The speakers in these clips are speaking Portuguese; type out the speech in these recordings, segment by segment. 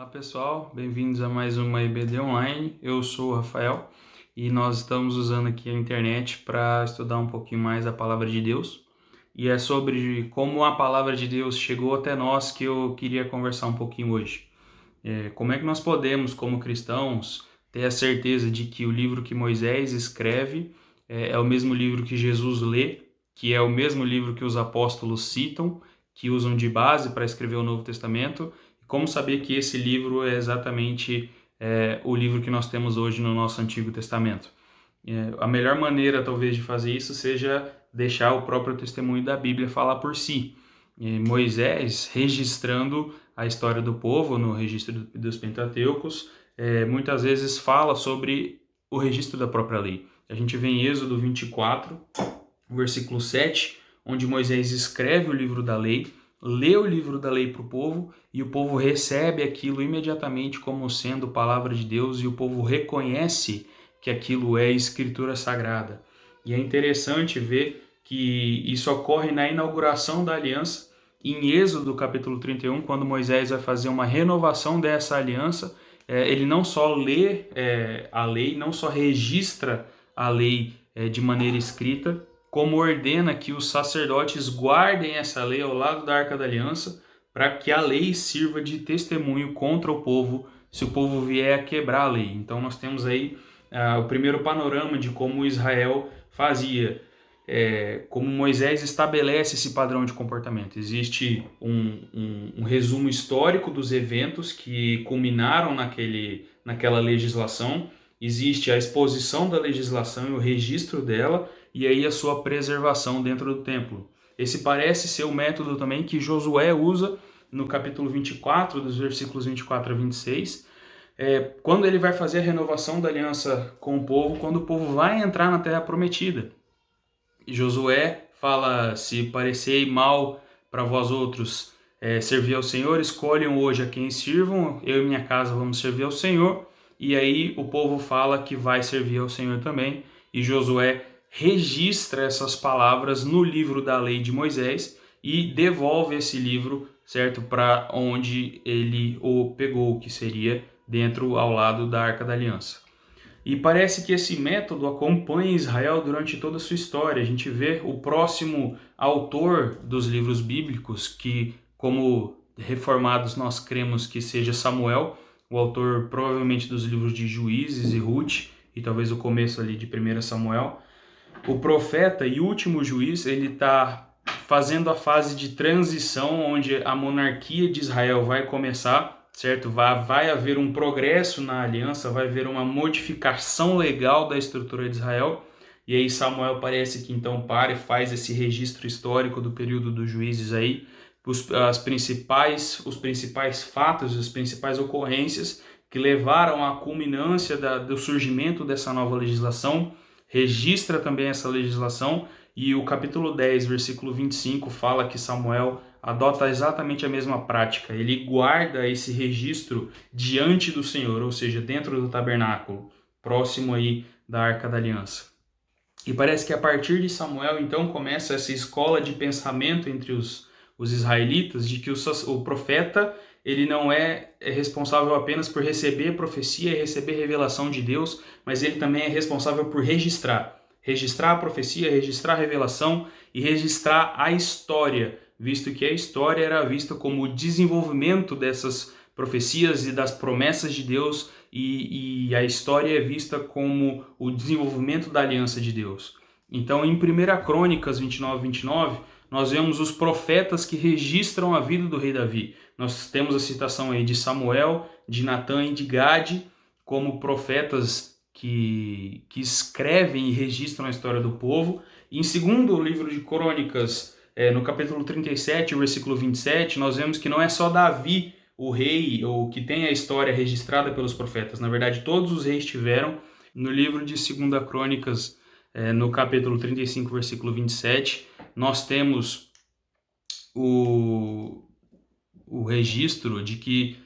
Olá pessoal, bem-vindos a mais uma IBD Online. Eu sou o Rafael e nós estamos usando aqui a internet para estudar um pouquinho mais a Palavra de Deus. E é sobre como a Palavra de Deus chegou até nós que eu queria conversar um pouquinho hoje. Como é que nós podemos, como cristãos, ter a certeza de que o livro que Moisés escreve é o mesmo livro que Jesus lê, que é o mesmo livro que os apóstolos citam, que usam de base para escrever o Novo Testamento? Como saber que esse livro é exatamente o livro que nós temos hoje no nosso Antigo Testamento? A melhor maneira, talvez, de fazer isso seja deixar o próprio testemunho da Bíblia falar por si. Moisés, registrando a história do povo no registro dos Pentateucos, muitas vezes fala sobre o registro da própria lei. A gente vê em Êxodo 24, versículo 7, onde Moisés escreve o livro da lei, lê o livro da lei para o povo e o povo recebe aquilo imediatamente como sendo palavra de Deus e o povo reconhece que aquilo é escritura sagrada. E é interessante ver que isso ocorre na inauguração da aliança, em Êxodo capítulo 31, quando Moisés vai fazer uma renovação dessa aliança. Ele não só lê a lei, não só registra a lei de maneira escrita, como ordena que os sacerdotes guardem essa lei ao lado da Arca da Aliança, para que a lei sirva de testemunho contra o povo, se o povo vier a quebrar a lei. Então nós temos aí o primeiro panorama de como Israel fazia, como Moisés estabelece esse padrão de comportamento. Existe um resumo histórico dos eventos que culminaram naquela legislação, existe a exposição da legislação e o registro dela, e aí a sua preservação dentro do templo. Esse parece ser o método também que Josué usa no capítulo 24, dos versículos 24 a 26, quando ele vai fazer a renovação da aliança com o povo, quando o povo vai entrar na terra prometida. E Josué fala: se parecer mal para vós outros servir ao Senhor, escolham hoje a quem sirvam, eu e minha casa vamos servir ao Senhor. E aí o povo fala que vai servir ao Senhor também, e Josué registra essas palavras no livro da lei de Moisés e devolve esse livro, certo, para onde ele o pegou, que seria dentro ao lado da Arca da Aliança. E parece que esse método acompanha Israel durante toda a sua história. A gente vê o próximo autor dos livros bíblicos, que como reformados nós cremos que seja Samuel, o autor provavelmente dos livros de Juízes e Ruth, e talvez o começo ali de 1 Samuel. O profeta e último juiz, ele está fazendo a fase de transição, onde a monarquia de Israel vai começar, certo? Vai haver um progresso na aliança, vai haver uma modificação legal da estrutura de Israel. E aí Samuel parece que então para e faz esse registro histórico do período dos juízes aí, os principais fatos, as principais ocorrências que levaram à culminância do surgimento dessa nova legislação. Registra também essa legislação, e o capítulo 10, versículo 25, fala que Samuel adota exatamente a mesma prática. Ele guarda esse registro diante do Senhor, ou seja, dentro do tabernáculo, próximo aí da Arca da Aliança. E parece que a partir de Samuel, então, começa essa escola de pensamento entre os israelitas, de que o profeta ele não é responsável apenas por receber profecia e receber revelação de Deus, mas ele também é responsável por registrar a profecia, registrar a revelação e registrar a história, visto que a história era vista como o desenvolvimento dessas profecias e das promessas de Deus, e a história é vista como o desenvolvimento da aliança de Deus. Então, em 1 Crônicas 29, nós vemos os profetas que registram a vida do rei Davi. Nós temos a citação aí de Samuel, de Natã e de Gade como profetas que escrevem e registram a história do povo. E em segundo livro de Crônicas, no capítulo 37, versículo 27, nós vemos que não é só Davi, o rei, ou que tem a história registrada pelos profetas. Na verdade, todos os reis tiveram. No livro de 2 Crônicas, no capítulo 35, versículo 27, nós temos o registro de que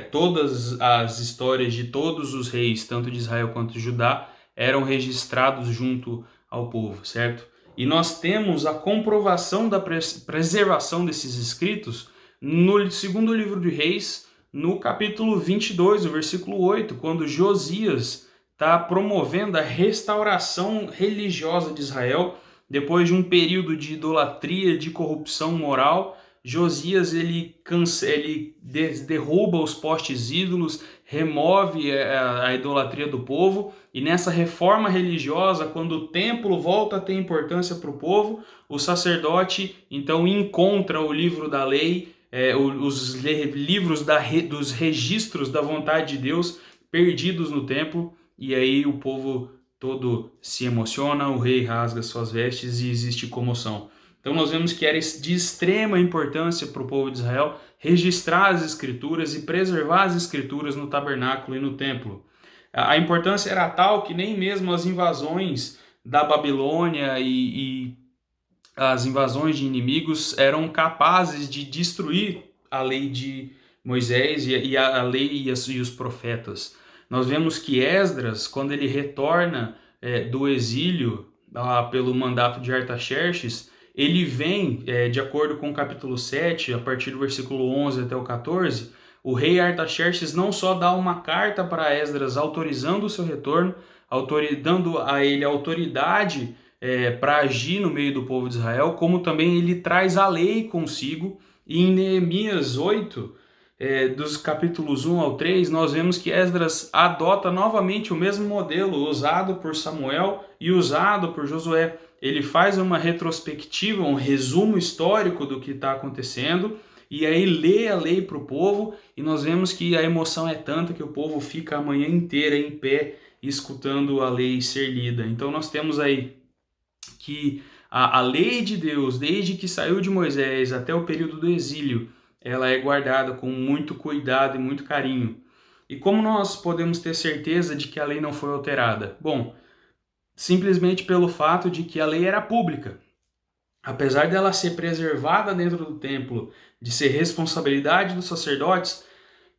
todas as histórias de todos os reis, tanto de Israel quanto de Judá, eram registrados junto ao povo, certo? E nós temos a comprovação da preservação desses escritos no segundo livro de Reis, no capítulo 22, o versículo 8, quando Josias está promovendo a restauração religiosa de Israel, depois de um período de idolatria, de corrupção moral. Josias ele derruba os postes ídolos, remove a idolatria do povo, e nessa reforma religiosa, quando o templo volta a ter importância para o povo, o sacerdote então encontra o livro da lei, os livros dos registros da vontade de Deus perdidos no templo, e aí o povo todo se emociona, o rei rasga suas vestes e existe comoção. Então nós vemos que era de extrema importância para o povo de Israel registrar as escrituras e preservar as escrituras no tabernáculo e no templo. A importância era tal que nem mesmo as invasões da Babilônia e as invasões de inimigos eram capazes de destruir a lei de Moisés e a lei e os profetas. Nós vemos que Esdras, quando ele retorna do exílio pelo mandato de Artaxerxes, ele vem, de acordo com o capítulo 7, a partir do versículo 11 até o 14, o rei Artaxerxes não só dá uma carta para Esdras autorizando o seu retorno, dando a ele autoridade para agir no meio do povo de Israel, como também ele traz a lei consigo. E em Neemias 8, dos capítulos 1 ao 3, nós vemos que Esdras adota novamente o mesmo modelo usado por Samuel e usado por Josué. Ele faz uma retrospectiva, um resumo histórico do que está acontecendo, e aí lê a lei para o povo, e nós vemos que a emoção é tanta que o povo fica a manhã inteira em pé, escutando a lei ser lida. Então nós temos aí que a lei de Deus, desde que saiu de Moisés até o período do exílio, ela é guardada com muito cuidado e muito carinho. E como nós podemos ter certeza de que a lei não foi alterada? Bom, simplesmente pelo fato de que a lei era pública. Apesar dela ser preservada dentro do templo, de ser responsabilidade dos sacerdotes,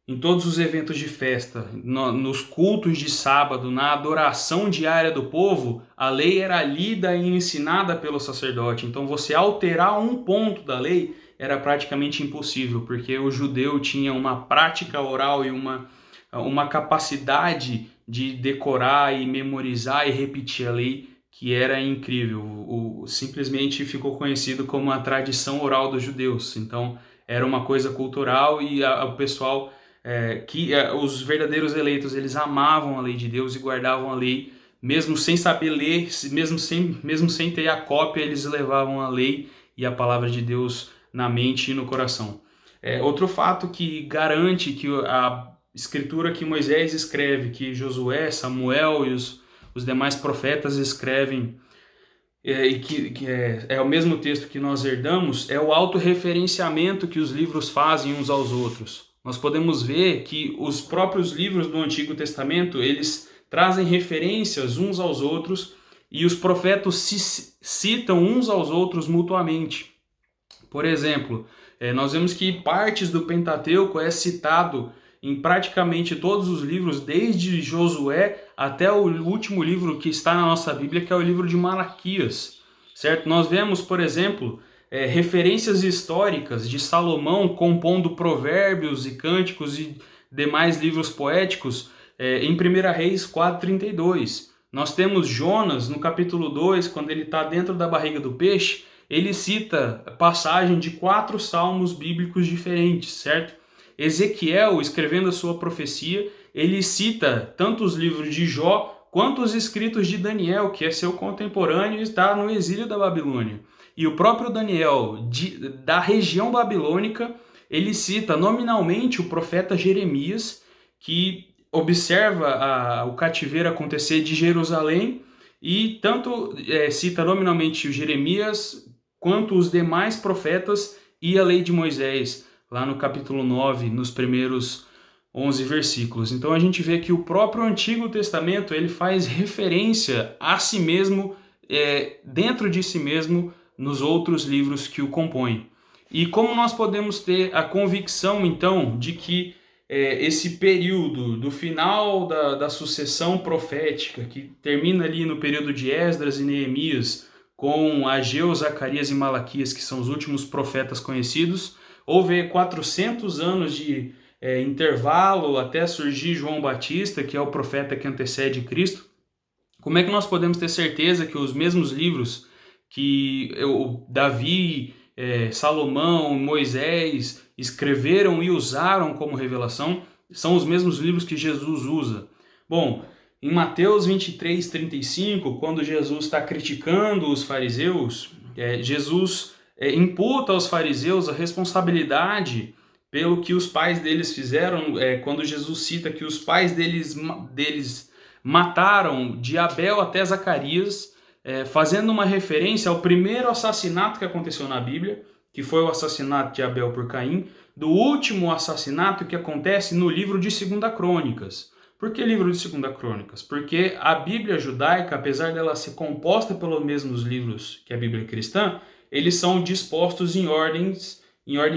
em todos os eventos de festa, nos cultos de sábado, na adoração diária do povo, a lei era lida e ensinada pelo sacerdote. Então você alterar um ponto da lei era praticamente impossível, porque o judeu tinha uma prática oral e uma capacidade de decorar e memorizar e repetir a lei que era incrível. Simplesmente ficou conhecido como a tradição oral dos judeus. Então era uma coisa cultural e o pessoal... os verdadeiros eleitos, eles amavam a lei de Deus e guardavam a lei, mesmo sem saber ler, mesmo sem ter a cópia, eles levavam a lei e a palavra de Deus na mente e no coração. Outro fato que garante que a escritura que Moisés escreve, que Josué, Samuel e os demais profetas escrevem, e que é o mesmo texto que nós herdamos, é o autorreferenciamento que os livros fazem uns aos outros. Nós podemos ver que os próprios livros do Antigo Testamento, eles trazem referências uns aos outros e os profetas se citam uns aos outros mutuamente. Por exemplo, nós vemos que partes do Pentateuco é citado em praticamente todos os livros, desde Josué até o último livro que está na nossa Bíblia, que é o livro de Malaquias, certo? Nós vemos, por exemplo, referências históricas de Salomão compondo provérbios e cânticos e demais livros poéticos em 1 Reis 4:32. Nós temos Jonas no capítulo 2, quando ele está dentro da barriga do peixe, ele cita passagem de 4 salmos bíblicos diferentes, certo? Ezequiel, escrevendo a sua profecia, ele cita tanto os livros de Jó quanto os escritos de Daniel, que é seu contemporâneo e está no exílio da Babilônia. E o próprio Daniel, da região babilônica, ele cita nominalmente o profeta Jeremias, que observa o cativeiro acontecer de Jerusalém, e tanto cita nominalmente o Jeremias, quanto os demais profetas e a lei de Moisés, lá no capítulo 9, nos primeiros 11 versículos. Então a gente vê que o próprio Antigo Testamento ele faz referência a si mesmo, dentro de si mesmo, nos outros livros que o compõem. E como nós podemos ter a convicção, então, de que esse período do final da sucessão profética, que termina ali no período de Esdras e Neemias, com Ageu, Zacarias e Malaquias, que são os últimos profetas conhecidos, houve 400 anos de intervalo até surgir João Batista, que é o profeta que antecede Cristo, como é que nós podemos ter certeza que os mesmos livros que Davi, Salomão, Moisés escreveram e usaram como revelação são os mesmos livros que Jesus usa? Bom, em Mateus 23:35, quando Jesus está criticando os fariseus, Jesus imputa aos fariseus a responsabilidade pelo que os pais deles fizeram, quando Jesus cita que os pais deles mataram de Abel até Zacarias, fazendo uma referência ao primeiro assassinato que aconteceu na Bíblia, que foi o assassinato de Abel por Caim, do último assassinato que acontece no livro de 2 Crônicas. Por que livro de 2 Crônicas? Porque a Bíblia judaica, apesar dela ser composta pelos mesmos livros que a Bíblia cristã, eles são dispostos em ordens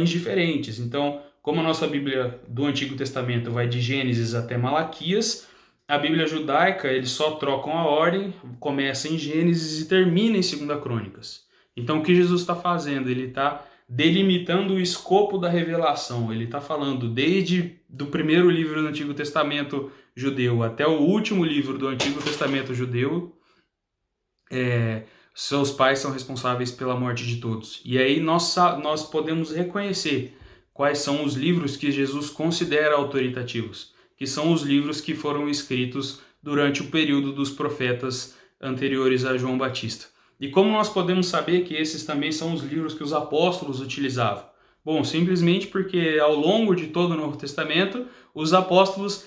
diferentes. Então, como a nossa Bíblia do Antigo Testamento vai de Gênesis até Malaquias, a Bíblia judaica, eles só trocam a ordem, começa em Gênesis e termina em 2 Crônicas. Então, o que Jesus está fazendo? Ele está delimitando o escopo da revelação. Ele está falando desde do primeiro livro do Antigo Testamento judeu até o último livro do Antigo Testamento judeu, seus pais são responsáveis pela morte de todos. E aí nós podemos reconhecer quais são os livros que Jesus considera autoritativos, que são os livros que foram escritos durante o período dos profetas anteriores a João Batista. E como nós podemos saber que esses também são os livros que os apóstolos utilizavam? Bom, simplesmente porque ao longo de todo o Novo Testamento, os apóstolos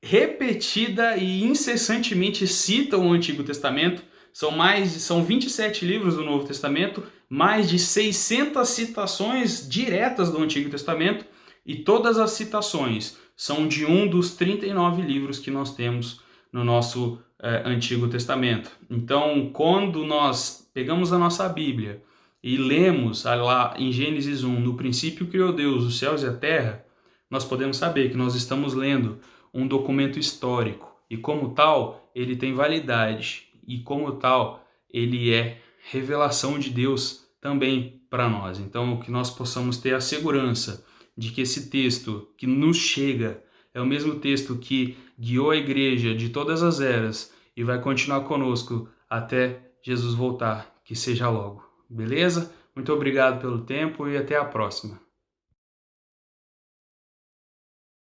repetida e incessantemente citam o Antigo Testamento. São 27 livros do Novo Testamento, mais de 600 citações diretas do Antigo Testamento, e todas as citações são de um dos 39 livros que nós temos no nosso Antigo Testamento. Então, quando nós pegamos a nossa Bíblia e lemos lá em Gênesis 1, no princípio criou Deus os céus e a terra, nós podemos saber que nós estamos lendo um documento histórico e, como tal, ele tem validade e, como tal, ele é revelação de Deus também para nós. Então, que nós possamos ter a segurança de que esse texto que nos chega é o mesmo texto que guiou a igreja de todas as eras e vai continuar conosco até Jesus voltar, que seja logo. Beleza? Muito obrigado pelo tempo e até a próxima.